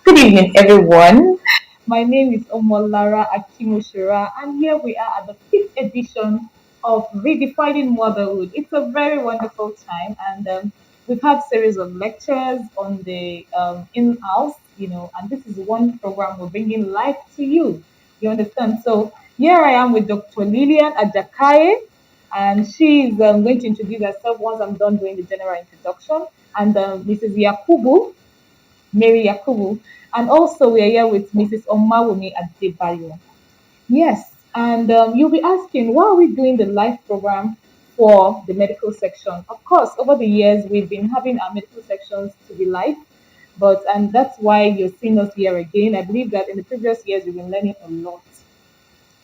Good evening, everyone. My name is Omolara Akinmusira, and here we are at the fifth edition of Redefining Motherhood. It's a very wonderful time, and we've had series of lectures on the in-house, and this is one program we're bringing live to you. You understand? So here I am with Dr. Lillian Ajakaye, and she's going to introduce herself once I'm done doing the general introduction, and Mrs. Yakubu. Mary Yakubu. And also we are here with Mrs. Omowunmi Adebayo. Yes, and you'll be asking, why are we doing the live program for the medical section? Of course, over the years, we've been having our medical sections to be live, but and that's why you're seeing us here again. I believe that in the previous years, we've been learning a lot.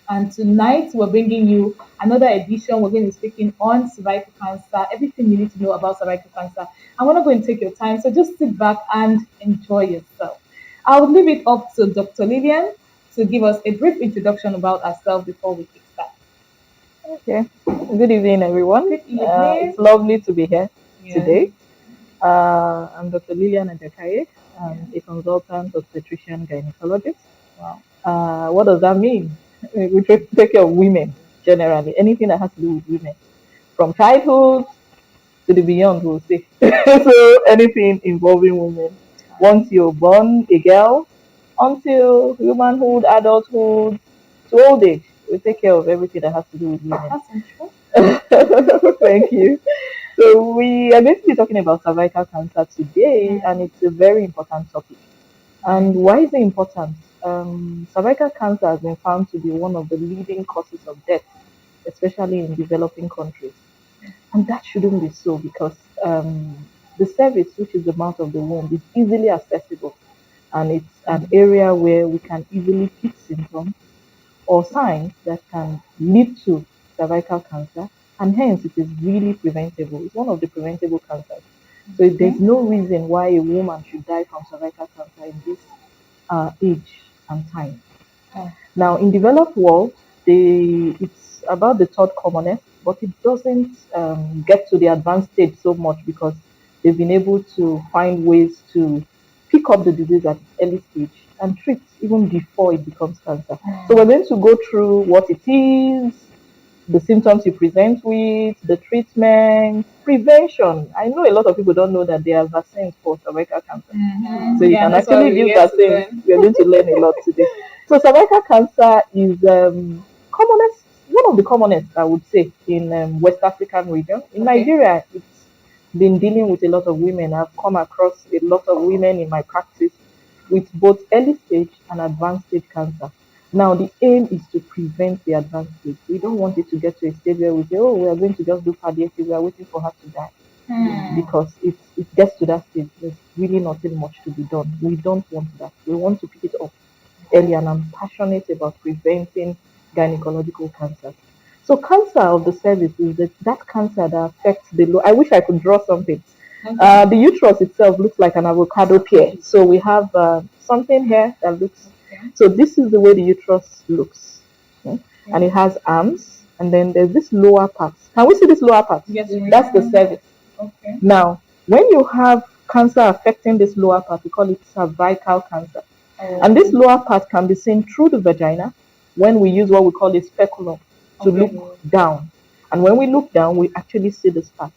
And tonight we're bringing you another edition. We're going to be speaking on cervical cancer, everything you need to know about cervical cancer. And we're not going to take your time, so just sit back and enjoy yourself. I would leave it up to Dr. Lillian to give us a brief introduction about herself before we kick start. Okay. Good evening, everyone. Good evening. It's lovely to be here Yeah. today. I'm Dr. Lilian Ajakaiye. I'm a consultant obstetrician gynecologist. Wow. What does that mean? We take care of women generally, anything that has to do with women, from childhood to the beyond, we'll say. So anything involving women. Once you're born a girl, until womanhood, adulthood, to old age, we take care of everything that has to do with women. That's interesting. Thank you. So we are going to be talking about cervical cancer today, and it's a very important topic. And why is it important? Cervical cancer has been found to be one of the leading causes of death, especially in developing countries. And that shouldn't be so because the cervix, which is the mouth of the womb, is easily accessible, and it's an area where we can easily pick symptoms or signs that can lead to cervical cancer, and hence it is really preventable. It's one of the preventable cancers. So there's no reason why a woman should die from cervical cancer in this age and time. Now, in developed world, it's about the third commonest, but it doesn't get to the advanced stage so much because they've been able to find ways to pick up the disease at early stage and treat even before it becomes cancer. So we're going to go through what it is, the symptoms you present with, the treatment, prevention. I know a lot of people don't know that there are vaccines for cervical cancer. So you can That's why actually we're give here to vaccines. learn. We're going to learn a lot today. So cervical cancer is commonest, one of the commonest, I would say, in West African region. In Nigeria, it's been dealing with a lot of women. I've come across a lot of women in my practice with both early stage and advanced stage cancer. Now, the aim is to prevent the advanced stage. We don't want it to get to a stage where we say, oh, we are going to just do palliative, we are waiting for her to die. Because if it gets to that stage, there's really nothing much to be done. We don't want that. We want to pick it up early, and I'm passionate about preventing gynecological cancers. So, cancer of the cervix is that cancer that affects the I wish I could draw something. The uterus itself looks like an avocado pear. So we have something here that looks. So this is the way the uterus looks, okay? And it has arms, and then there's this lower part. Can we see this lower part? Yes, That's the cervix. Okay. Now, when you have cancer affecting this lower part, we call it cervical cancer. And this lower part can be seen through the vagina when we use what we call a speculum to look down. And when we look down, we actually see this part.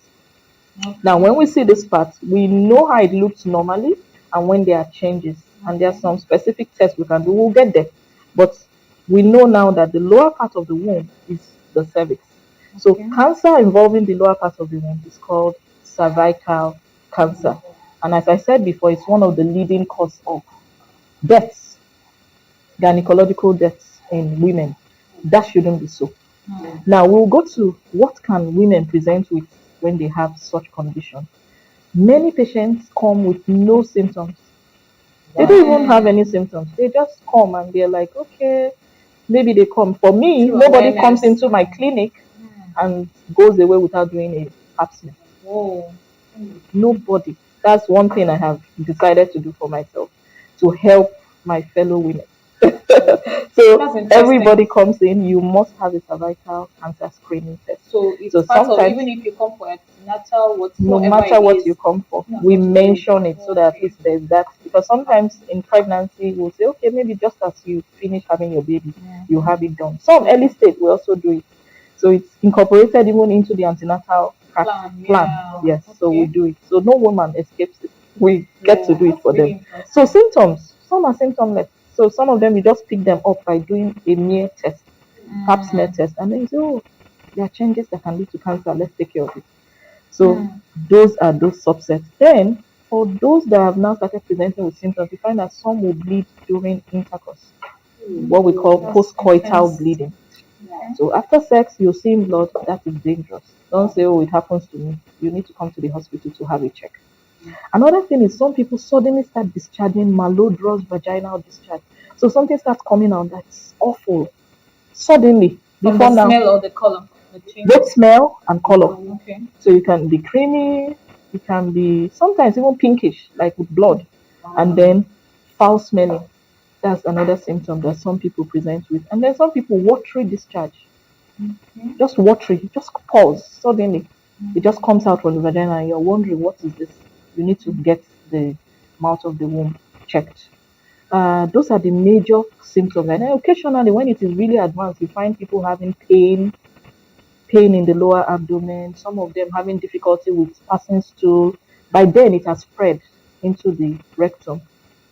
Now, when we see this part, we know how it looks normally and when there are changes. And there are some specific tests we can do. We'll get there. But we know now that the lower part of the womb is the cervix. So, cancer involving the lower part of the womb is called cervical cancer. And as I said before, it's one of the leading cause of deaths, gynecological deaths in women. That shouldn't be so. Now we'll go to what can women present with when they have such condition. Many patients come with no symptoms. They don't even have any symptoms. They just come and they're like, okay, maybe they come. For me, nobody comes into my clinic and goes away without doing a pap smear. Nobody. That's one thing I have decided to do for myself to help my fellow women. So That's interesting. everybody comes in, you must have a cervical cancer screening test. So it's So part of, sometimes, even if you come for antenatal, no whatsoever matter it what you is, come for, you are we going to do it. mention it so that at Okay. least there's that. Because sometimes in pregnancy, we'll say, okay, maybe just as you finish having your baby, you Mm-hmm. have it done. Some early stage, we also do it. So it's incorporated even into the antenatal Plan, plan. yeah. Yes, so we Okay. do it. So no woman escapes it. We get to Yeah, do it that's for really them. So interesting. symptoms, some are symptomless. So some of them you just pick them up by doing a mere test, pap smear Mm. test, and then you say, oh, there are changes that can lead to cancer. Let's take care of it. So Mm. those are those subsets. Then for those that have now started presenting with symptoms, you find that some will bleed during intercourse, what we call That's postcoital intense. bleeding. Okay. So after sex, you're seeing blood, that is dangerous. Don't say, oh, it happens to me. You need to come to the hospital to have a check. Another thing is some people suddenly start discharging malodorous vaginal discharge. So something starts coming out that's awful. Suddenly, From the before now, smell or the color, the both changes. smell and color. Okay. So you can be creamy, it can be sometimes even pinkish, like with blood, and then foul smelling. That's another symptom that some people present with. And then some people watery discharge, Okay. just watery, just pause suddenly. It just comes out from the vagina, and you're wondering what is this. You need to get the mouth of the womb checked. Those are the major symptoms. And then occasionally, when it is really advanced, you find people having pain in the lower abdomen, some of them having difficulty with passing stool. By then, it has spread into the rectum.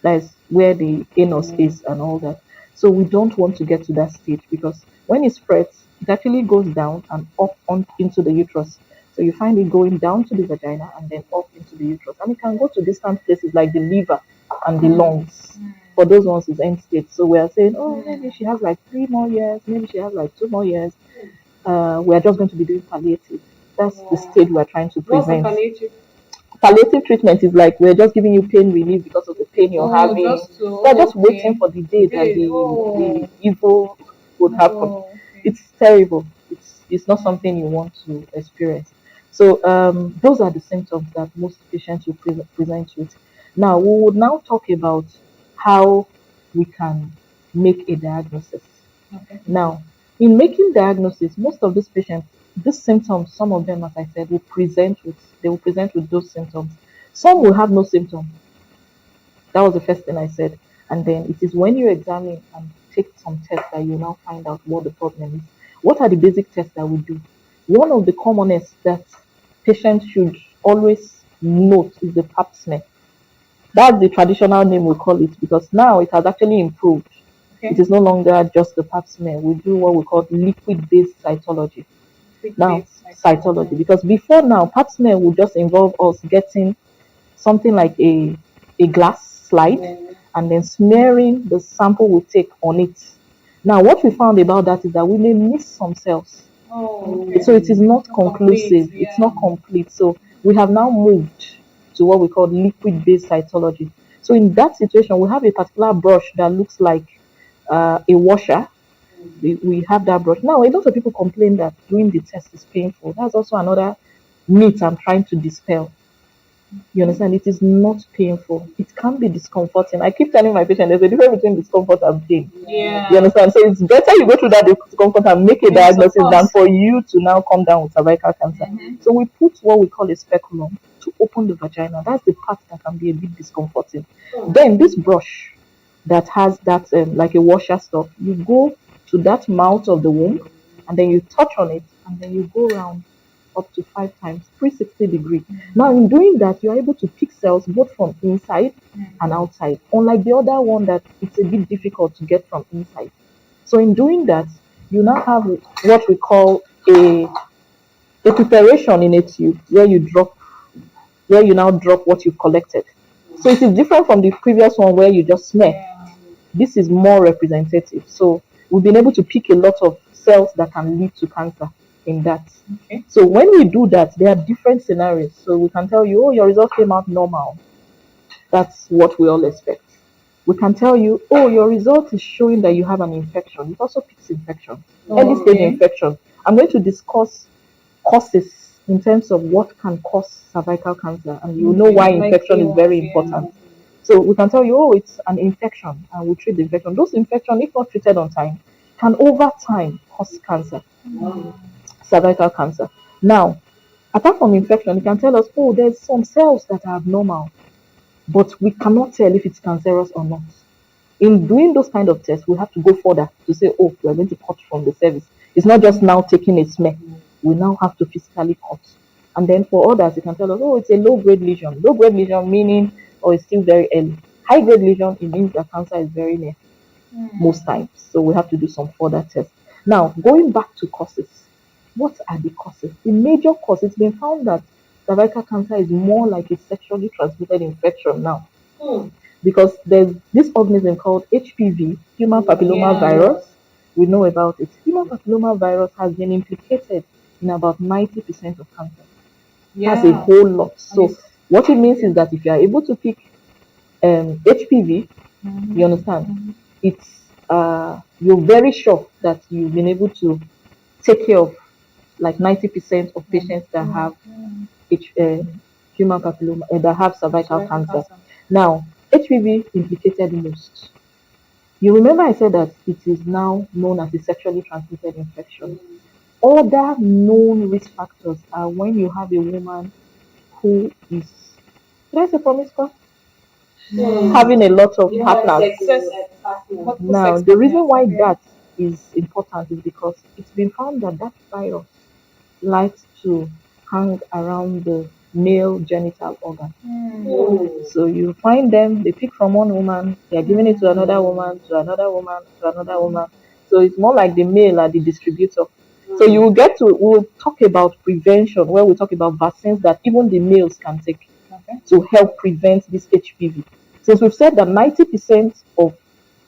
That is where the anus is and all that. So we don't want to get to that stage because when it spreads, it actually goes down and up on, into the uterus. So you find it going down to the vagina and then up into the uterus. And it can go to distant places like the liver and the lungs. For those ones, it's end stage. So we are saying, oh, maybe she has like 3 more years, maybe she has like 2 more years. We are just going to be doing palliative. That's the Yeah. stage we are trying to What's the prevent. palliative? Palliative treatment is like we're just giving you pain relief because of the pain you're Oh, having. just to, We're oh, just waiting okay. for the The day that day. the Oh, evil would happen. oh, okay. It's terrible. It's not Mm. something you want to experience. So those are the symptoms that most patients will present with. Now we would now talk about how we can make a diagnosis. Okay. Now, in making diagnosis, most of these patients, these symptoms, some of them, as I said, will present with those symptoms. Some will have no symptoms. That was the first thing I said. And then it is when you examine and take some tests that you now find out what the problem is. What are the basic tests that we do? One of the commonest that patients should always note is the pap smear. That's the traditional name we call it because now it has actually improved. It Okay. is no longer just the pap smear. We do what we call liquid based cytology. Quick Now, base psychology. cytology, because before now, pap smear would just involve us getting something like a glass slide and then smearing the sample we take on it. Now, what we found about that is that we may miss some cells. Oh, okay. So it is not Not complete. conclusive, it's Yeah. not complete. So we have now moved to what we call liquid based cytology. So in that situation, we have a particular brush that looks like a washer. We have that brush. Now, a lot of people complain that doing the test is painful. That's also another myth I'm trying to dispel. You understand? It is not painful. It can be discomforting. I keep telling my patient there's a difference between discomfort and pain. You Yeah. understand? So it's better you go through that discomfort and make a Yes, of diagnosis than course. for you to now come down with cervical cancer. Mm-hmm. So we put what we call a speculum to open the vagina. That's the part that can be a bit discomforting. Then this brush that has that like a washer stuff, you go to that mouth of the womb and then you touch on it and then you go around up to 5 times, 360 degree. Now, in doing that, you're able to pick cells both from inside and outside, unlike the other one that it's a bit difficult to get from inside. So, in doing that, you now have what we call a preparation in a tube where you now drop what you've collected. So, it is different from the previous one where you just smear. Yeah. This is more representative. So we've been able to pick a lot of cells that can lead to cancer in that. Okay. So when we do that, there are different scenarios. So we can tell you, oh, your result came out normal. That's what we all expect. We can tell you, oh, your result is showing that you have an infection. It also picks infection, early Oh, stage okay. infection. I'm going to discuss causes in terms of what can cause cervical cancer, and you know Okay. why Like infection key is very ones, yeah. important. So we can tell you, oh, it's an infection, and we treat the infection. Those infections, if not treated on time, can over time cause cancer, cervical cancer. Now, apart from infection, it can tell us, oh, there's some cells that are abnormal, but we cannot tell if it's cancerous or not. In doing those kind of tests, we have to go further to say, oh, we are going to cut from the cervix. It's not just now taking a smell. We now have to physically cut. And then for others, you can tell us, oh, it's a low-grade lesion. Low-grade lesion meaning, oh, it's still very early. High-grade lesion, it means that cancer is very near most times. So we have to do some further tests. Now, going back to causes, what are the causes? The major cause, it's been found that cervical cancer is more like a sexually transmitted infection now. Because there's this organism called HPV, human papilloma virus. We know about it. Human papilloma virus has been implicated in about 90% of cancer. That's a whole lot. So what it means is that if you are able to pick HPV, you understand, it's you're very sure that you've been able to take care of like 90% of patients that have human papilloma that have cervical cancer. Now, HPV implicated most. You remember I said that it is now known as a sexually transmitted infection. Other known risk factors are when you have a woman who is, did I say promiscuous? Having a lot of partners. Now, the reason why that is important is because it's been found that that virus likes to hang around the male genital organ. So you find them, they pick from one woman, they are giving it to another woman, to another woman, to another woman. So it's more like the male are the distributor. So you will get to, we'll talk about prevention, where we talk about vaccines that even the males can take to help prevent this HPV. Since we've said that 90% of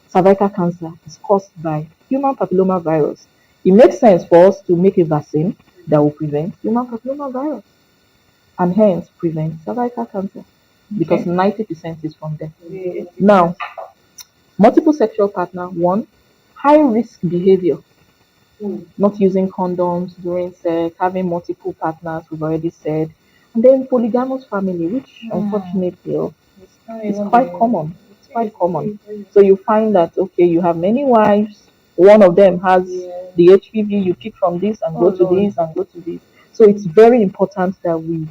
cervical cancer is caused by human papilloma virus, it makes sense for us to make a vaccine that will prevent human papilloma virus and hence prevent cervical cancer because 90% is from there. Now, multiple sexual partner, one, high risk behavior, not using condoms during sex, having multiple partners, we've already said, and then polygamous family, which unfortunately is quite common. It's quite common. So you find that okay, you have many wives, one of them has the HPV, you pick from this and go to this and go to this. So it's very important that we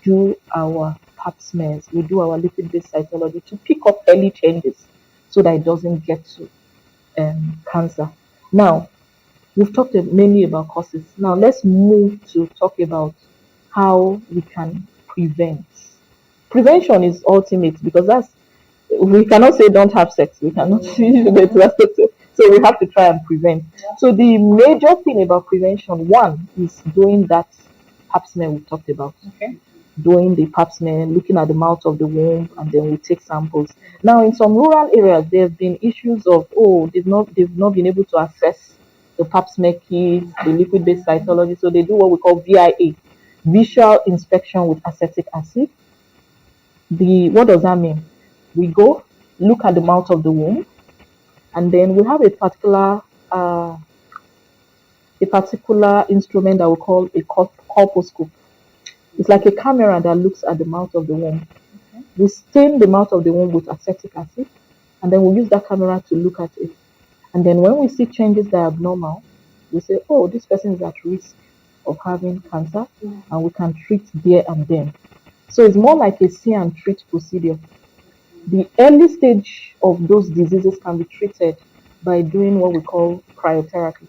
do our pap smears, we do our liquid based cytology to pick up early changes so that it doesn't get to cancer. Now, we've talked mainly about causes. Now, let's move to talk about how we can prevent. Prevention is ultimate because that's we cannot say don't have sex. We cannot so we have to try and prevent. So the major thing about prevention, one is doing that pap smear we talked about. Doing the pap smear, looking at the mouth of the womb, and then we take samples. Now, in some rural areas, there have been issues of they've not been able to access the pap smear kit, the liquid based cytology, so they do what we call VIA, visual inspection with acetic acid. The what does that mean? We go look at the mouth of the womb, and then we have uh, a particular instrument that we call a colposcope. It's like a camera that looks at the mouth of the womb. We stain the mouth of the womb with acetic acid, and then we use that camera to look at it. And then when we see changes that are abnormal, we say, oh, this person is at risk of having cancer, and we can treat there and then. So it's more like a see and treat procedure. The early stage of those diseases can be treated by doing what we call cryotherapy.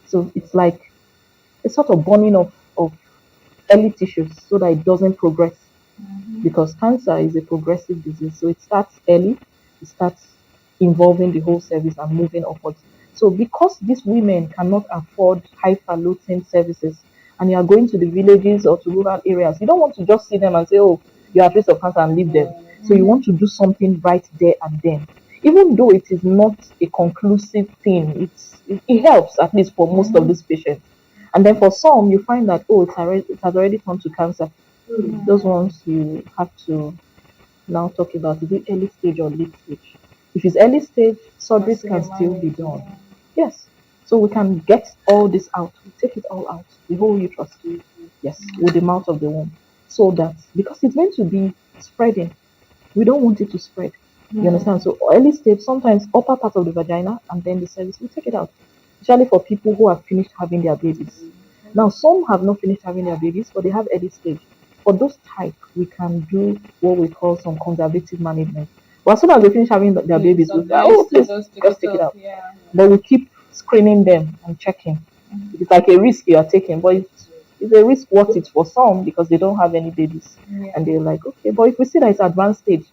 So it's like a sort of burning of early tissues so that it doesn't progress because cancer is a progressive disease. So it starts early, it starts involving the whole service and moving upwards. So because these women cannot afford highfalutin services and you are going to the villages or to rural areas, you don't want to just see them and say, oh, you're at risk of cancer and leave them. So you want to do something right there and then. Even though it is not a conclusive thing, it helps at least for most of these patients. And then for some, you find that, oh, it has already turned to cancer. Those ones you have to now talk about, is it early stage or late stage? If it's early stage, surgeries can still be done. Yes. So we can get all this out. We take it all out, the whole uterus. Yes, with the mouth of the womb. So that because it's going to be spreading. We don't want it to spread. You understand? So early stage, sometimes upper part of the vagina and then the cervix, we take it out. Especially for people who have finished having their babies. Now some have not finished having their babies, but they have early stage. For those type, we can do what we call some conservative management. But as soon as they finish having their babies, we say, oh please just take it out. Yeah. But we keep screening them and checking. It's like a risk you are taking, but it's a risk worth it for some because they don't have any babies. Yeah. And they're like, okay, but if we see that it's advanced stage,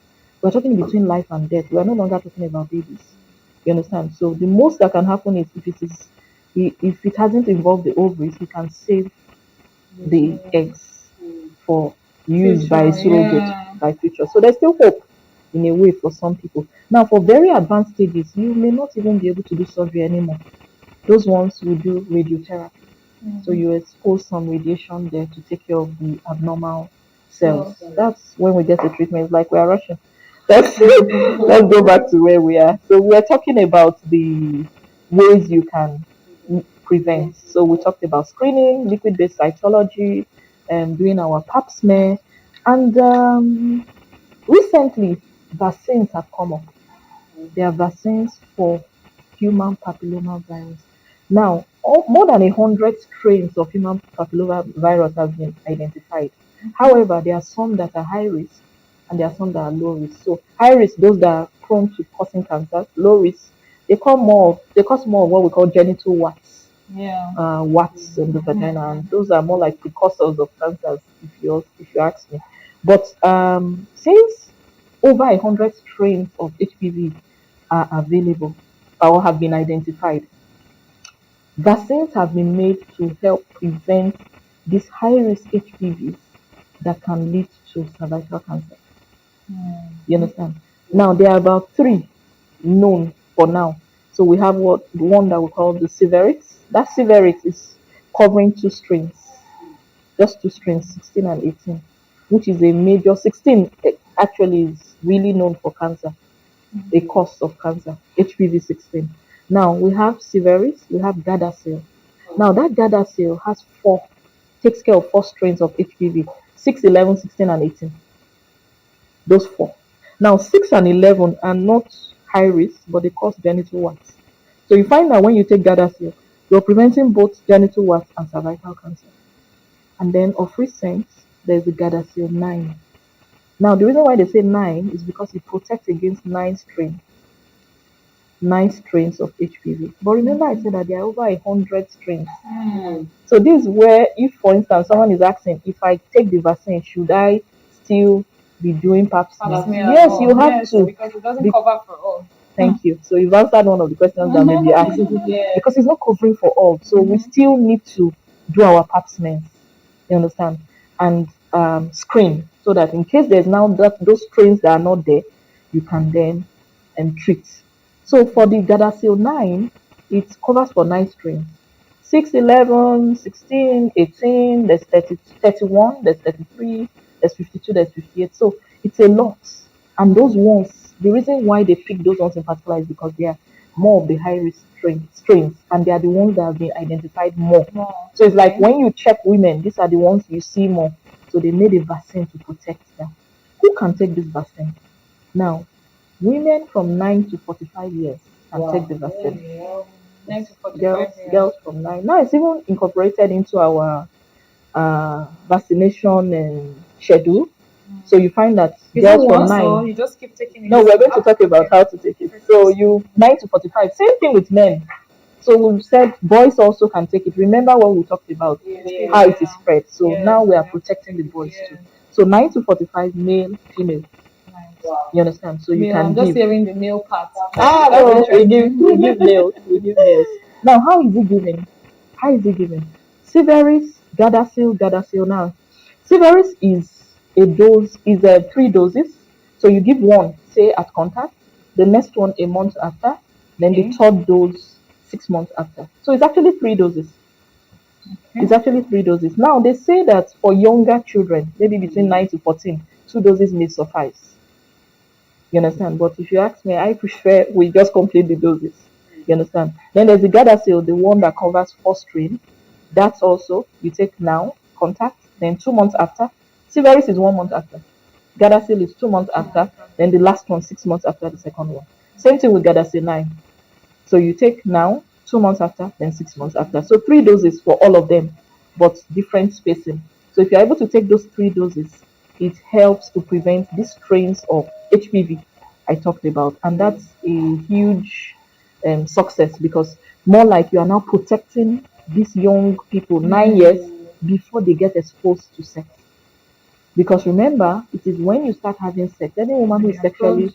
we're talking between life and death. We're no longer talking about babies. You understand? So the most that can happen is if it hasn't involved the ovaries, we can save the eggs for use by Future, surrogate yeah. by future. So there's still hope in a way for some people. Now, for very advanced stages, you may not even be able to do surgery anymore. Those ones will do radiotherapy. So you expose some radiation there to take care of the abnormal cells. That's when we get the treatment. It's like we are rushing. Let's go back to where we are. So we are talking about the ways you can prevent. So we talked about screening, liquid-based cytology, doing our pap smear, and recently vaccines have come up. There are vaccines for human papilloma virus. Now, more than 100 strains of human papilloma virus have been identified. However, there are some that are high risk and there are some that are low risk. So, high risk, those that are prone to causing cancer. Low risk, they cause more of what we call genital warts, Yeah. warts in the vagina, and those are more like precursors of cancers, if you ask me. But since over 100 strains of HPV are available or have been identified, vaccines have been made to help prevent these high risk HPVs that can lead to cervical cancer. You understand? Now there are about three known for now. So we have the one that we call the Civerix. That Civerix is covering two strains, just two strains, 16 and 18, which is a major 16 actually is really known for cancer, a cause of cancer, HPV 16. Now we have Civerix, we have Gardasil. Now that Gardasil has takes care of four strains of HPV, 6, 11, 16, and 18. Those four. Now 6 and 11 are not high risk, but they cause genital warts. So you find that when you take Gardasil, you're preventing both genital warts and cervical cancer. And then of recent, there's the Gardasil 9. Now the reason why they say 9 is because it protects against 9 strains of HPV. But remember, I said that there are over 100 strains. So this is where, if for instance, someone is asking, if I take the vaccine, should I still be doing pap smear? Yes, you have to. Because it doesn't cover for all. Thank you. So you've answered one of the questions that may be asked because it's not covering for all. So we still need to do our pap smears. You understand? And screen so that in case there's now those strains that are not there, you can then treat. So for the Gardasil 9, it covers for 9 strains. 6, 11, 16, 18, there's 30, 31, there's 33, there's 52, there's 58. So it's a lot. And those ones, the reason why they pick those ones in particular is because they are more of the high risk strains and they are the ones that have been identified more. So it's like when you check women, these are the ones you see more. So they made a vaccine to protect them. Who can take this vaccine? Now, women from 9 to 45 years can take the vaccine. 9 to 45 Girls, years. girls from 9. Now it's even incorporated into our vaccination schedule. So you find that girls from 9. You just keep taking it. No, we're going to talk about how to take it. So you 9 to 45. Same thing with men. So we've said boys also can take it. Remember what we talked about, how it is spread. So now we are protecting the boys too. So 9 to 45, male, female. You understand? So you can I'm give. just hearing the male part. No, we give males. We give males. Now, how is it given? How is it given? Severus, Gardasil now. Severus is a dose, is 3 doses. So you give one, say at contact, the next one a month after, then the third dose 6 months after. So it's actually 3 doses. It's actually 3 doses. Now they say that for younger children, maybe between 9 to 14, 2 doses may suffice. You understand? But if you ask me, I prefer we just complete the doses. You understand? Then there's the Gardasil, the one that covers 4 strain. That's also you take now, contact, then 2 months after. Severus is 1 month after. Gardasil is 2 months after, then the last one 6 months after the second one. Same thing with Gardasil 9. So you take now, 2 months after, then 6 months after. So 3 doses for all of them, but different spacing. So if you're able to take those 3 doses, it helps to prevent these strains of HPV I talked about. And that's a huge success, because more like you are now protecting these young people 9 years before they get exposed to sex. Because remember, it is when you start having sex, any woman who is sexually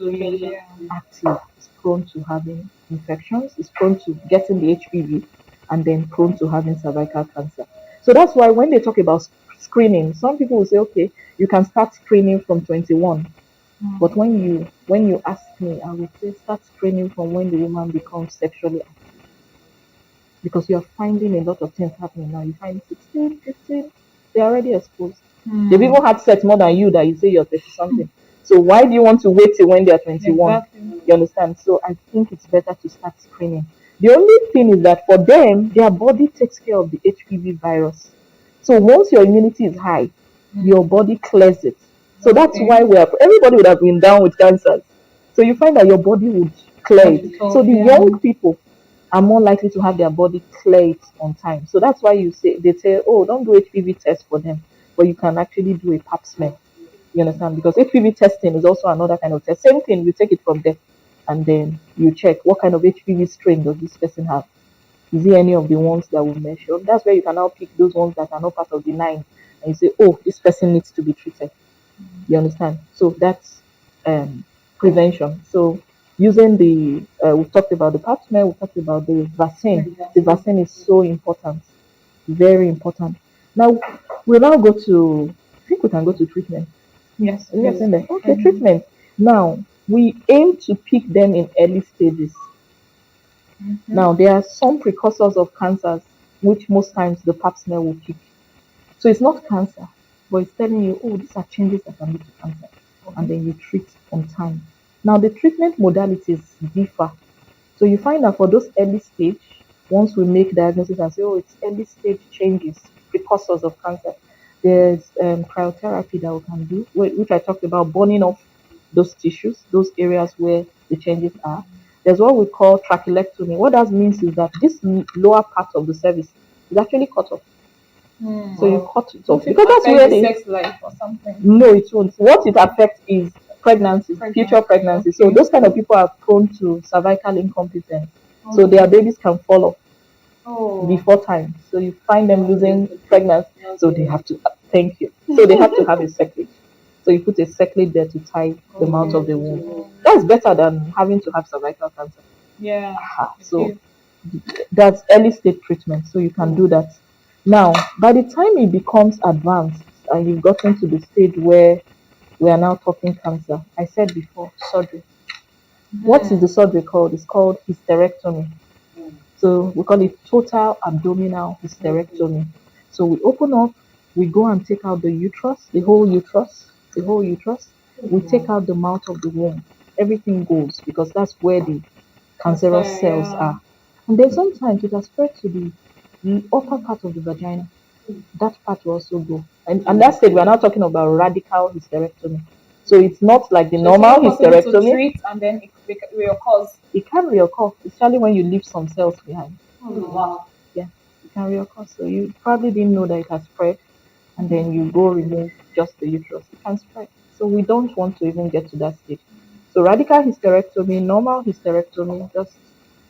active is prone to having infections, is prone to getting the HPV, and then prone to having cervical cancer. So that's why when they talk about screening, some people will say, okay, you can start screening from 21. But when you ask me, I would say start screening from when the woman becomes sexually active, because you are finding a lot of things happening now. You find 16, 15, they're already exposed. They've even had sex more than you, that you say you're 30 something. So why do you want to wait till when they're 21? Exactly. You understand? So I think it's better to start screening. The only thing is that for them, their body takes care of the HPV virus. So once your immunity is high, your body clears it. So that's Okay. why everybody would have been down with cancers. So you find that your body would clear it. So the young people are more likely to have their body clear it on time. So that's why they say, oh, don't do HPV test for them, but you can actually do a pap smear. You understand? Because HPV testing is also another kind of test. Same thing, you take it from there, and then you check what kind of HPV strain does this person have. Is it any of the ones that we mentioned? That's where you can now pick those ones that are not part of the 9, and you say, oh, this person needs to be treated. You understand? So that's prevention. So using we've talked about the pap smear, we've talked about the vaccine. The vaccine is so important, very important. Now we'll now go to, I think we can go to treatment. Yes. Yes, in there. Okay, treatment. Now we aim to pick them in early stages. Now there are some precursors of cancers which most times the pap smear will pick. So it's not cancer, but it's telling you, oh, these are changes that can lead to cancer. And then you treat on time. Now, the treatment modalities differ. So you find that for those early stage, once we make diagnosis and say, oh, it's early stage changes, precursors of cancer, there's cryotherapy that we can do, which I talked about, burning off those tissues, those areas where the changes are. There's what we call trachelectomy. What that means is that this lower part of the cervix is actually cut off. So you cut it off, because that's where the sex life or something. no, it won't. What it affects is pregnancy, future pregnancy. So those kind of people are prone to cervical incompetence. So their babies can fall off before time. So you find them losing pregnancy. So they have to thank you. So they have to have a circlet. So you put a circlet there to tie the mouth of the womb. That's better than having to have cervical cancer. Yeah. So that's early stage treatment. So you can do that. Now, by the time it becomes advanced and you've gotten to the stage where we are now talking cancer, I said before, surgery. What is the surgery called? It's called hysterectomy. So we call it total abdominal hysterectomy. So we open up, we go and take out the uterus, the whole uterus, the whole uterus. We take out the mouth of the womb. Everything goes, because that's where the cancerous cells are. And then sometimes it has spread to the upper part of the vagina. That part will also go. And that stage, we're now talking about radical hysterectomy. So it's not like the normal hysterectomy. Treat and then it reoccurs. It can reoccur, especially when you leave some cells behind. Wow. Yeah, it can reoccur. So you probably didn't know that it has spread, and then you go remove just the uterus. It can spread. So we don't want to even get to that stage. So radical hysterectomy, normal hysterectomy, just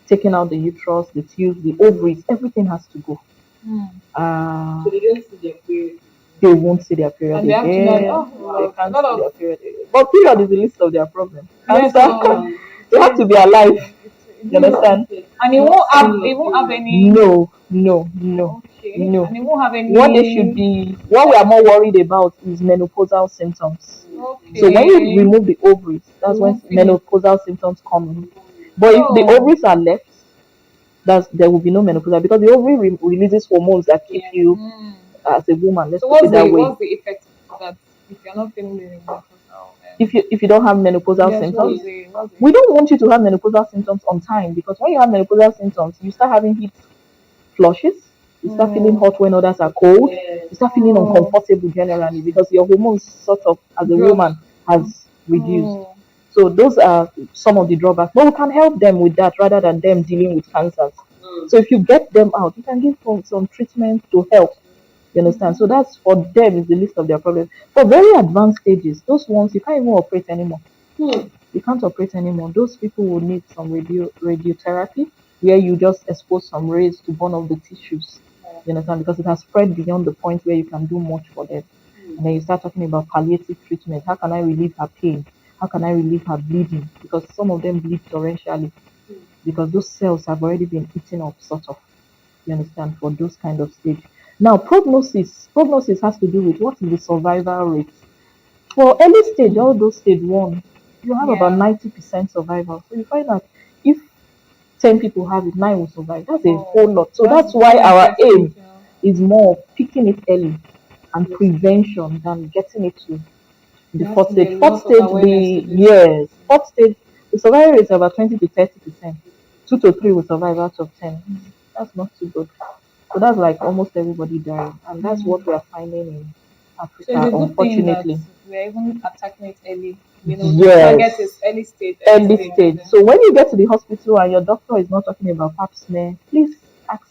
taking out the uterus, the tubes, the ovaries, everything has to go. So they don't see their period. They won't see their period And they have to again. know, They can't see their period again. But period is the least of their problem. Yes, Cancer, they have to be alive. You understand? And it won't have any. No, no, no, Okay. no. And it won't have any. What they should be, what we are more worried about is menopausal symptoms. Okay. So when you remove the ovaries, that's when menopausal symptoms come in. But if the ovaries are left, there will be no menopause, because the ovary releases hormones that keep you as a woman. Let's put it that way. What's the effect of that if you're not feeling the menopausal? If you don't have menopausal symptoms, we don't want you to have menopausal symptoms on time, because when you have menopausal symptoms, you start having heat flushes, you start feeling hot when others are cold, you start feeling uncomfortable generally, because your hormones sort of, as a woman, has reduced. Oh, So those are some of the drawbacks. But we can help them with that rather than them dealing with cancers. So if you get them out, you can give them some treatment to help. You understand? So that's for them is the list of their problems. For very advanced stages, those ones you can't even operate anymore. You can't operate anymore. Those people will need some radiotherapy where you just expose some rays to burn off the tissues. You understand? Because it has spread beyond the point where you can do much for them. And then you start talking about palliative treatment. How can I relieve her pain? How can I relieve her bleeding? Because some of them bleed torrentially because those cells have already been eaten up, sort of. You understand? For those kind of stage. Now, prognosis has to do with what is the survival rate. For early stage, all those stage one, you have about yeah. 90% survival. So you find that if 10 people have it, 9 will survive. That's a Oh, whole lot. So that's that's why very our impressive. aim is more of picking it early and prevention than getting it to the There has fourth to be stage. a Fourth lot of stage, awareness to this. yes, fourth stage, the survival rate is about 20 to 30%. 2 to 3 will survive out of 10. That's not too good. So that's like almost everybody dying. And that's what we are finding in So it's Africa, a good thing that unfortunately. we're even attacking it early. The Yes, target is early stage, early early stage, and stage. then So when you get to the hospital and your doctor is not talking about pap smear, please ask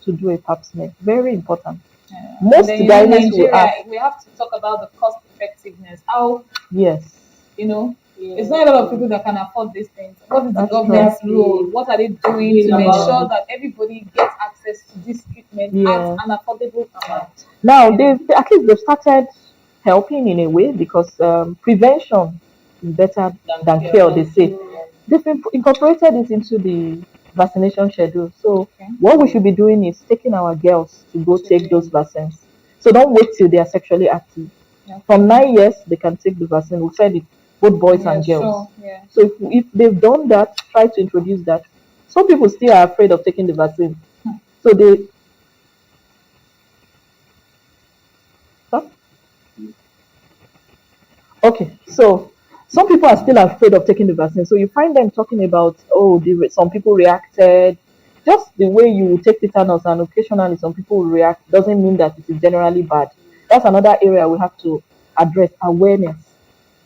to do a pap smear. Very important. and Most then gynaes will Nigeria, ask, we have to talk about the cost effectiveness. How yes, it's not a lot of people that can afford these things. What is the that's true. government's role? What are they doing to ensure that everybody gets access to this treatment at Yeah. an affordable amount? Now You know, at least they've started helping in a way because prevention is better than cure. They say they've incorporated it into the vaccination schedule. So okay. what we should be doing is taking our girls to go take those vaccines. So don't wait till they are sexually active. From Okay. 9 years, they can take the vaccine. We said it, both boys Yeah, and girls. sure. Yeah. So if they've done that, try to introduce that. Some people still are afraid of taking the vaccine. So they, huh? Okay, so some people are still afraid of taking the vaccine. So you find them talking about, oh, some people reacted. Just the way you will take tetanus and occasionally some people will react doesn't mean that it is generally bad. That's another area we have to address awareness.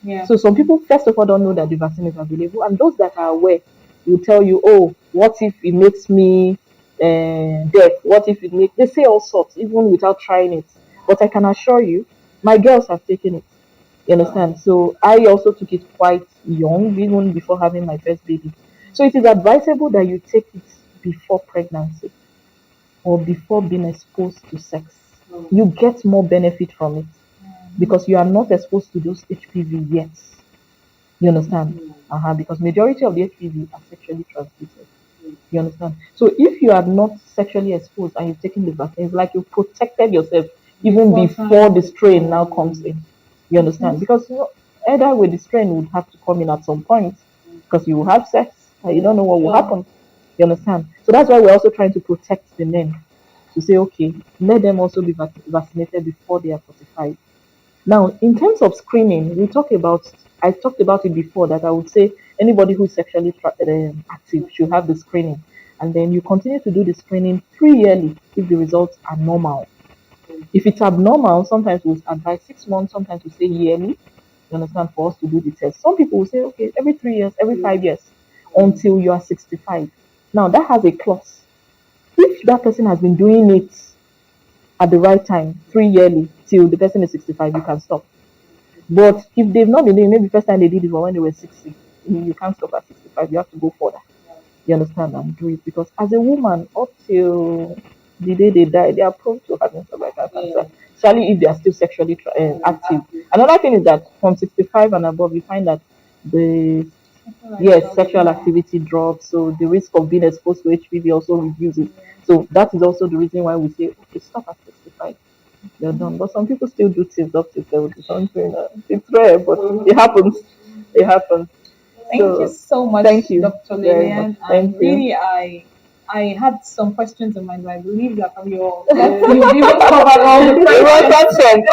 Yeah. So some people, first of all, don't know that the vaccine is available, and those that are aware will tell you, "Oh, what if it makes me deaf? What if it makes?" They say all sorts, even without trying it. But I can assure you, my girls have taken it. You understand? So I also took it quite young, even before having my first baby. So it is advisable that you take it before pregnancy or before being exposed to sex. You get more benefit from it because you are not exposed to those HPV yet. You understand? Because majority of the HPV are sexually transmitted. You understand? So if you are not sexually exposed and you've taken the vaccine, it's like you protected yourself even before the strain now comes in. You understand? Because either way the strain would have to come in at some point because you will have sex and you don't know what will happen. You understand? So that's why we're also trying to protect the men to say, okay, let them also be vaccinated before they are 45. Now, in terms of screening, I talked about it before that I would say anybody who is sexually active should have the screening. And then you continue to do the screening 3 yearly if the results are normal. If it's abnormal, sometimes we'll advise 6 months, sometimes we say yearly, you understand, for us to do the test. Some people will say, okay, every 3 years, every 5 years, until you are 65. Now, that has a clause. If that person has been doing it at the right time, 3 yearly, till the person is 65, you can stop. But if they've not been doing, maybe first time they did it was when they were 60, you can't stop at 65. You have to go further. You understand and do it because as a woman, up till the day they die, they are prone to having cervical cancer, especially if they are still sexually active. Another thing is that from 65 and above, you find that the yes, sexual activity drops, so the risk of being exposed to HPV also reduces. So that is also the reason why we say, okay, stop at 65. They're done. But some people still do things up to 70 something. It's rare, but it happens. It happens. Thank you So so much, thank you Dr. very much. Lillian. Thank And you. really, I had some questions in mind, but I believe that from your you've even covered all the questions. Consent.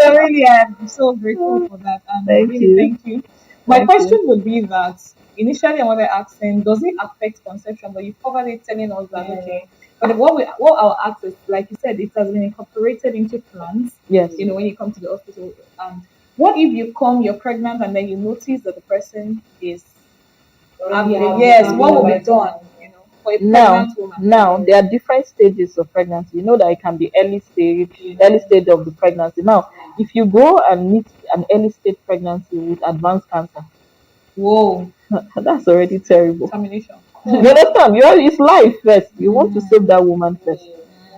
So really, I'm so grateful for that, and Thank really you. thank you. My Thank question you. would be that initially I wanted to ask him, does it affect conception? But you covered it, telling us that okay. But what I'll ask is, like you said, it has been incorporated into plans. Yes. When you come to the hospital, and What if you're pregnant, and then you notice that the person is Already have yes, the what will be baby. done, for a Now, pregnant woman? now there are different stages of pregnancy. You know that it can be early stage of the pregnancy. Now, if you go and meet an early stage pregnancy with advanced cancer, Whoa, that's already terrible. termination. You understand? It's life first. You want to save that woman first.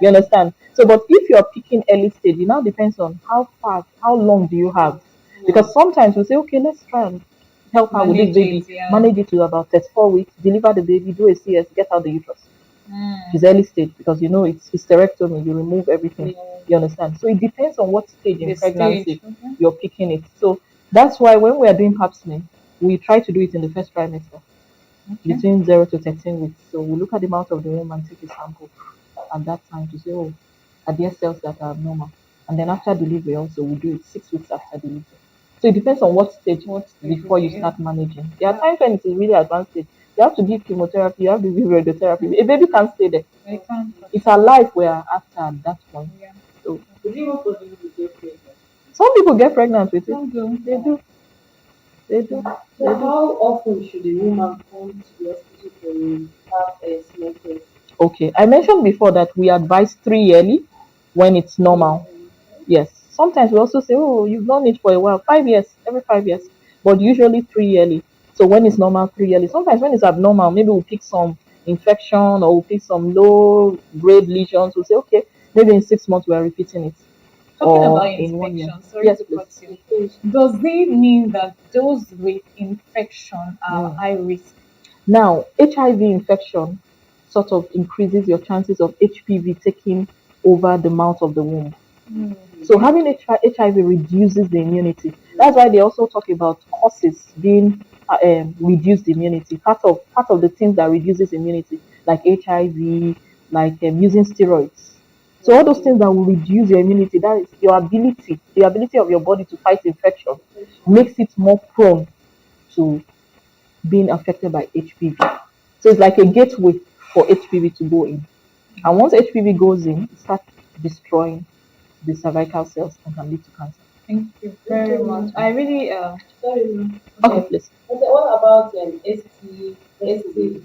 You understand? So, but if you're picking early stage, it now depends on how far, how long do you have? Because sometimes we say, okay, let's try and help her with this Manage baby, it, yeah. manage it to about 34 weeks, deliver the baby, do a CS, get out the uterus. It's Mm, early stage because you know it's hysterectomy, you remove everything. You understand? So it depends on what stage the in stage. pregnancy Okay. you're picking it. So that's why when we are doing pap smear, we try to do it in the first trimester Okay. between 0 to 13 weeks. So we look at the mouth of the womb and take a sample at that time to say, oh, are there cells that are abnormal? And then after delivery, also, we do it 6 weeks after delivery. So it depends on what stage What stage before would you be? Yeah. start managing. There are times when it is really advanced stage. You have to give chemotherapy, you have to give radiotherapy. A baby can't stay there. I can't. It's our life we are after at that point. Yeah. So Would you even possible to get pregnant? some people get pregnant with it. Some do. They do. They do. They So do. how often should a woman come to the hospital for a pap smear test? Okay. I mentioned before that we advise 3 yearly when it's normal. Yes. Sometimes we also say, oh, you've known it for a while, 5 years, every 5 years, but usually 3 yearly. So when it's normal, 3 yearly. Sometimes when it's abnormal, maybe we'll pick some infection or we'll pick some low grade lesions. We'll say, okay, maybe in 6 months we are repeating it, Talking or about in 1 year. infection, sorry Yes, to please. cut you. Does it mean that those with infection are Mm. high risk? Now, HIV infection sort of increases your chances of HPV taking over the mouth of the womb. Mm, So okay. having HIV reduces the immunity. That's why they also talk about causes being reduced immunity. Part of the things that reduces immunity, like HIV, like using steroids. So all those things that will reduce your immunity, that is your ability, the ability of your body to fight infection, makes it more prone to being affected by HPV. So it's like a gateway for HPV to go in. And once HPV goes in, it starts destroying the cervical cells and can lead to cancer. Thank you very much. I really Sorry, ma'am. Okay, okay. please. Okay, what about STD? You're still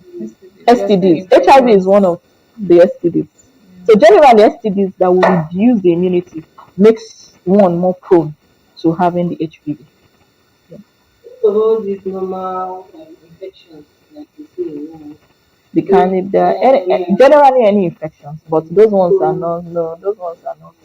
STDs. HIV is one infectious. of the STDs. So generally, STDs that will reduce the immunity makes one more prone to having the HPV. Yeah. For all these normal infections, like you say, The candida, generally any infections, but those ones are not. No, those ones are not.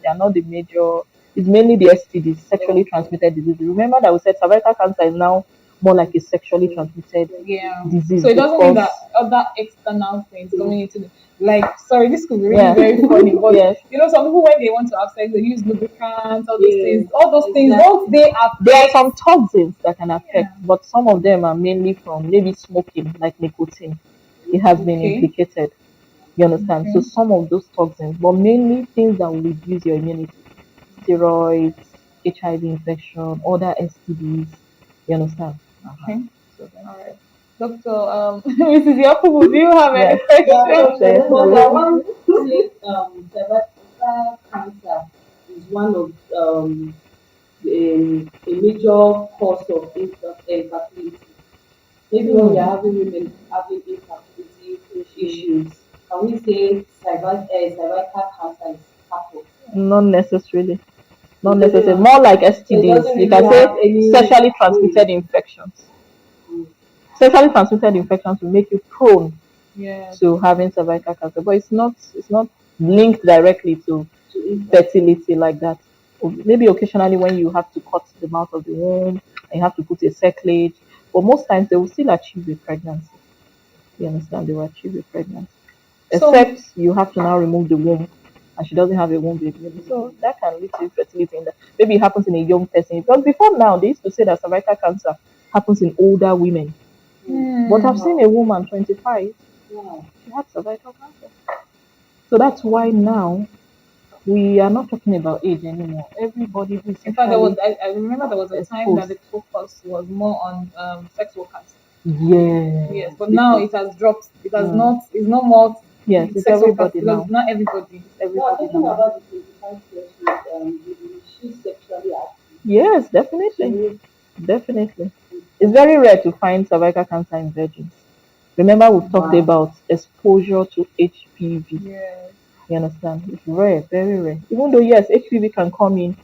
They are not the major. It's mainly the STDs, sexually transmitted diseases. Remember that we said cervical cancer is now more like a sexually transmitted Yeah. disease So it doesn't mean because that other external things coming into the, like, sorry, this could be really yeah, very funny, but yes, some people when they want to have sex, they use lubricants, Yes, all those things. Don't they there are affect? some toxins that can affect, Yeah. but some of them are mainly from maybe smoking, like nicotine. It has been Okay. implicated. You understand? So Okay. some of those toxins, but mainly things that will reduce your immunity, steroids, HIV infection, other STDs. You understand? Uh-huh. Okay. So that's All right. Doctor, Mrs. Yakubu, do you have any yes. questions? but I want to say cervical cancer is one of a major cause of infertility. Maybe when we are having women having infertility issues, can we say cervical cancer is part of? Not necessarily. Not It doesn't necessarily. have, More like so it STDs. doesn't You really can have say any sexually way. transmitted infections. Mm, Sexually transmitted infections will make you prone Yes. to having cervical cancer, but it's not linked directly to to infertility. fertility like that. Maybe occasionally when you have to cut the mouth of the womb and you have to put a circlage, but most times they will still achieve a pregnancy. You understand? They will achieve a pregnancy, So, except you have to now remove the womb, and she doesn't have a womb baby. So that can lead to infertility. In that maybe it happens in a young person. Because before now they used to say that cervical cancer happens in older women, but I've seen hmm, a woman 25, Wow. she had cervical cancer. So that's why now we are not talking about age anymore. Everybody who is in fact, there was sexually I remember there was a time that exposed. the focus was more on sex workers. Yes, Yes, but now because it has dropped. It has mm, not. It's not more yes, it's sex workers everybody because now. it's not everybody. It's Now everybody talking now. about the 25 years old, she's sexually active. Yes, definitely. Definitely. It's very rare to find cervical cancer in virgins. Remember, we've talked Wow. about exposure to HPV. Yes. You understand? It's rare, very rare. Even though, yes, HPV can come in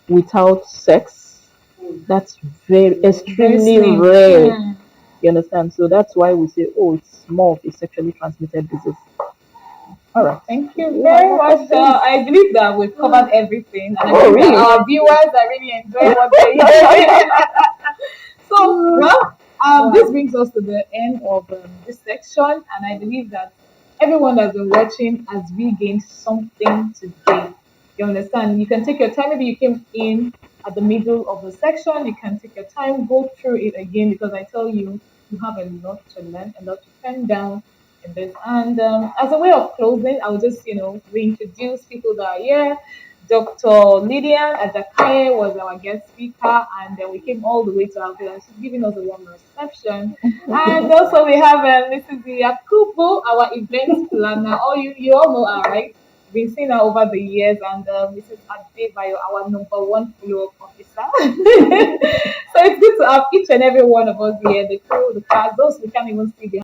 without sex, Mm. that's very Very extremely slim. rare. Hmm. You understand? So that's why we say, oh, it's more of a sexually transmitted disease. All right. Thank Do you you have very more much. questions? I believe that we've covered everything, and I Oh, believe that really? our viewers are really enjoying what they're hearing. So, well, this Wow. brings us to the end of this section, and I believe that everyone that's been watching has regained something today. You understand? You can take your time. Maybe you came in at the middle of the section. You can take your time, go through it again, because I tell you, you have a lot to learn, a lot to pen down in this. And as a way of closing, I will just, reintroduce people that are here. Dr. Lillian Ajakaye was our guest speaker, and then we came all the way to Avila. She's giving us a warm reception. And also we have Mrs. Yakubu, our event planner. You all know her, right? We've been seeing her over the years, and Mrs. Adebayo, our number one follow-up officer. So it's good to have each and every one of us here, the crew, the cast, those we can't even see